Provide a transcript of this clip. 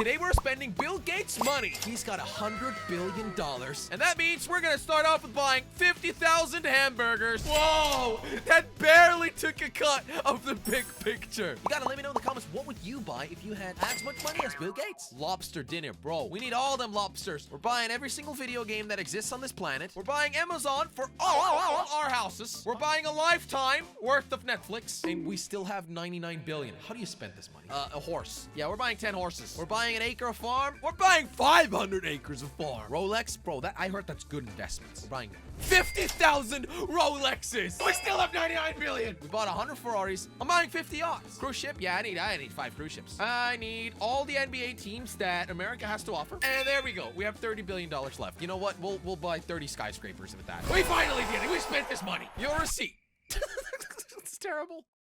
Today we're spending Bill Gates' money. He's got $100 billion. And that means we're gonna start off with buying 50,000 hamburgers. Whoa! That barely took a cut of the big picture. You gotta let me know in the comments, what would you buy if you had as much money as Bill Gates? Lobster dinner, bro. We need all them lobsters. We're buying every single video game that exists on this planet. We're buying Amazon for all our houses. We're buying a lifetime worth of Netflix. And we still have 99 billion. How do you spend this money? A horse. Yeah, we're buying 10 horses. We're buying an acre of farm. We're buying 500 acres of farm. Rolex, bro, I heard that's good investments. We're buying 50,000 Rolexes. We still have 99 billion. We bought 100 Ferraris. I'm buying 50 yachts. Cruise ship? Yeah, I need 5 cruise ships. I need all the NBA teams that America has to offer. And there we go. We have $30 billion left. You know what? We'll buy 30 skyscrapers with that. We finally did it. We spent this money. Your receipt. It's terrible.